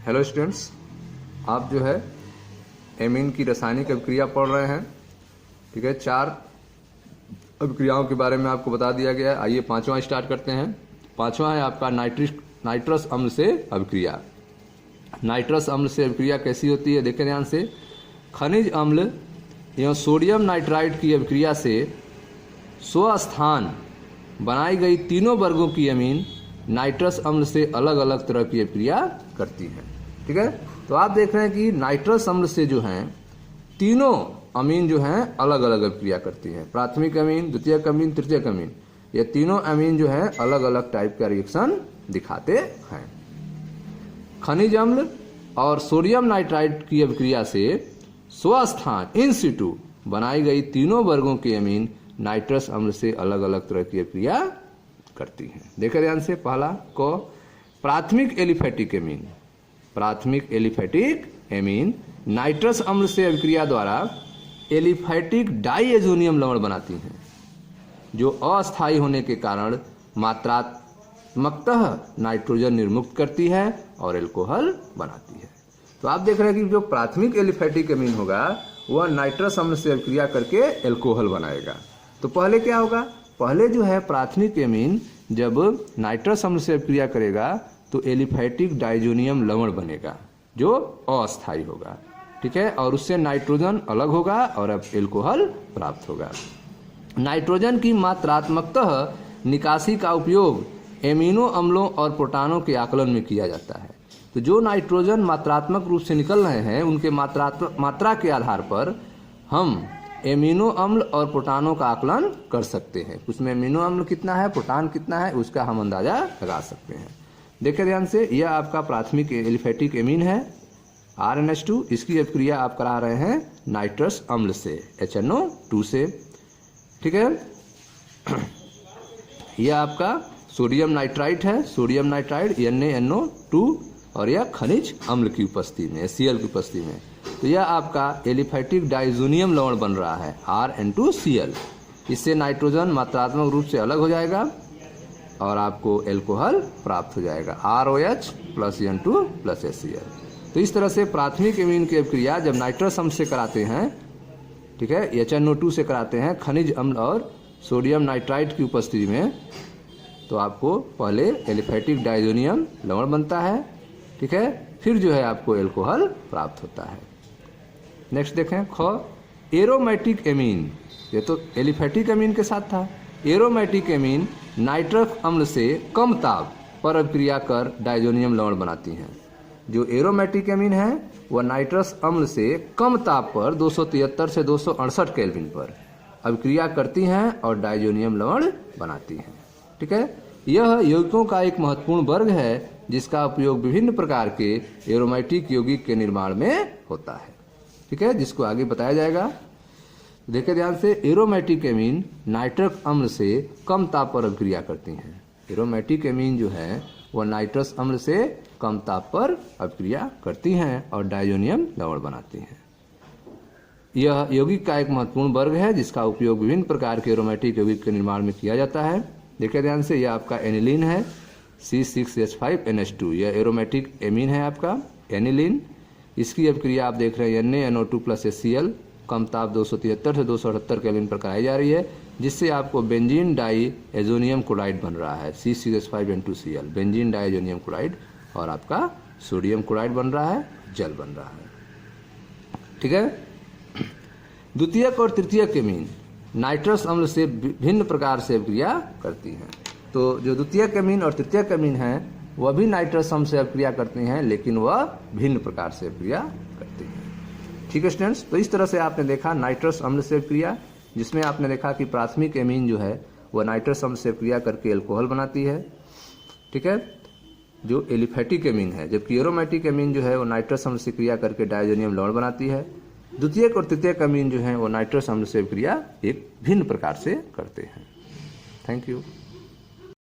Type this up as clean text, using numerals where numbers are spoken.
Hello students, आप जो है एमीन की रासायनिक अभिक्रिया पढ़ रहे हैं। ठीक है, 4 अभिक्रियाओं के बारे में आपको बता दिया गया है। आइए 5वां स्टार्ट करते हैं। 5वां है आपका नाइट्रस अम्ल से अभिक्रिया। नाइट्रस अम्ल से अभिक्रिया कैसी होती है, देखें ध्यान से। खनिज अम्ल एवं सोडियम नाइट्राइड की अभिक्रिया से स्वस्थान बनाई गई तीनों वर्गों की अमीन नाइट्रस अम्ल से अलग अलग तरह की अभिक्रिया करती है। ठीक है, तो आप देख रहे हैं कि नाइट्रस अम्ल से जो हैं तीनों अमीन जो हैं अलग अलग अभिक्रिया करती हैं। प्राथमिक अमीन, द्वितीयक अमीन, तृतीयक अमीन, ये तीनों अमीन जो हैं अलग अलग टाइप का रिएक्शन दिखाते हैं। खनिज अम्ल और सोडियम नाइट्राइड की अभिक्रिया से स्वस्थान इन सिटू बनाई गई तीनों वर्गों के अमीन नाइट्रस अम्ल से अलग अलग तरह की अभिक्रिया करती हैं। देखें ध्यान से। पहला को प्राथमिक एलिफेटिक अमीन। प्राथमिक एलिफेटिक अमीन नाइट्रस अम्ल से अभिक्रिया द्वारा एलिफेटिक डाइएजोनियम लवण बनाती हैं, जो अस्थायी होने के कारण मात्रात्मकतः नाइट्रोजन निर्मुक्त करती है और एल्कोहल बनाती है। तो आप देख रहे हैं कि जो प्राथमिक एलिफेटिक अमीन होगा वह नाइट्रस अम्ल से अभिक्रिया करके एल्कोहल बनाएगा। तो पहले क्या होगा, पहले जो है प्राथमिक अमीन जब नाइट्रस अम्ल से अभिक्रिया करेगा तो एलिफेटिक डाइजोनियम लवण बनेगा जो अस्थायी होगा। ठीक है, और उससे नाइट्रोजन अलग होगा और अब एल्कोहल प्राप्त होगा। नाइट्रोजन की मात्रात्मकतः निकासी का उपयोग एमिनो अम्लों और प्रोटानों के आकलन में किया जाता है। तो जो नाइट्रोजन मात्रात्मक रूप से निकल रहे हैं उनके मात्रा के आधार पर हम एमिनो अम्ल और प्रोटानों का आकलन कर सकते हैं। उसमें एमिनो अम्ल कितना है, प्रोटान कितना है, उसका हम अंदाजा लगा सकते हैं। देखिए ध्यान से, यह आपका प्राथमिक एलिफेटिक एमीन है RnH2। इसकी अभिक्रिया आप करा रहे हैं नाइट्रस अम्ल से HNO2 से। ठीक है, यह आपका सोडियम नाइट्राइट है, सोडियम नाइट्राइड NaNO2, और यह खनिज अम्ल की उपस्थिति में, Cl की उपस्थिति में। तो यह आपका एलिफेटिक डाइजोनियम लवण बन रहा है RN2Cl। इससे नाइट्रोजन मात्रात्मक रूप से अलग हो जाएगा और आपको एल्कोहल प्राप्त हो जाएगा ROH + N2 + HCl। तो इस तरह से प्राथमिक एमीन की अभिक्रिया जब नाइट्रस अम्ल से कराते हैं, ठीक है, HNO2 से कराते हैं खनिज अम्ल और सोडियम नाइट्राइट की उपस्थिति में, तो आपको पहले एलिफेटिक डाइजोनियम लवण बनता है। ठीक है, फिर जो है आपको एल्कोहल प्राप्त होता है। नेक्स्ट देखें, ख एरोमेटिक एमीन। ये तो एलिफेटिक एमीन के साथ था। एरोमेटिक एमीन नाइट्रस अम्ल से कम ताप पर अभिक्रिया कर डाइजोनियम लवण बनाती हैं। जो एरोमेटिक एमीन है वह नाइट्रस अम्ल से कम ताप पर 273 से 268 केल्विन पर अभिक्रिया करती हैं और डाइजोनियम लवण बनाती हैं। ठीक है, यह यौगिकों का एक महत्वपूर्ण वर्ग है जिसका उपयोग विभिन्न प्रकार के एरोमेटिक यौगिक के निर्माण में होता है। ठीक है, जिसको आगे बताया जाएगा। देखिए ध्यान से, एरोमेटिक एमीन नाइट्रस अम्ल से कम ताप पर अभिक्रिया करती हैं। एरोमेटिक एमीन जो है वह नाइट्रस अम्ल से कम ताप पर अभिक्रिया करती हैं और डाइजोनियम लवण बनाती हैं। यह यौगिक का एक महत्वपूर्ण वर्ग है जिसका उपयोग विभिन्न प्रकार के एरोमेटिक यौगिक के निर्माण में किया जाता है। देखिए ध्यान से, यह आपका एनिलीन है C6H5NH2। यह एरोमेटिक एमीन है आपका एनिलीन। इसकी अभिक्रिया आप देख रहे हैं NaNO2 + HCl कम ताप 273 से 278 केल्विन पर कराई जा रही है, जिससे आपको बेंजीन डाई एजोनियम क्लोराइड बन रहा है C6H5N2Cl, benzene die azonium chloride, और आपका सोडियम क्लोराइड बन रहा है, जल बन रहा है। ठीक है, द्वितीयक और तृतीयक एमीन नाइट्रस अम्ल से भिन्न प्रकार से अभिक्रिया करती हैं। तो जो द्वितीयक एमीन और तृतीयक एमीन हैं वह भी नाइट्रस अम्ल से अभिक्रिया करती हैं, लेकिन वह भिन्न प्रकार से अभिक्रिया करती हैं। ठीक है स्टूडेंट्स, तो इस तरह से आपने देखा नाइट्रस अम्ल से अभिक्रिया, जिसमें आपने देखा कि प्राथमिक एमीन जो है वह नाइट्रस अम्ल से अभिक्रिया करके एल्कोहल बनाती है। ठीक है, जो एलिफेटिक एमीन है, जबकि एरोमेटिक एमीन जो है वो नाइट्रस अम्ल से क्रिया करके डाइजोनियम लवण बनाती है। द्वितीयक और तृतीयक एमीन जो है वो नाइट्रस अम्ल से अभिक्रिया एक भिन्न प्रकार से करते हैं। Thank you.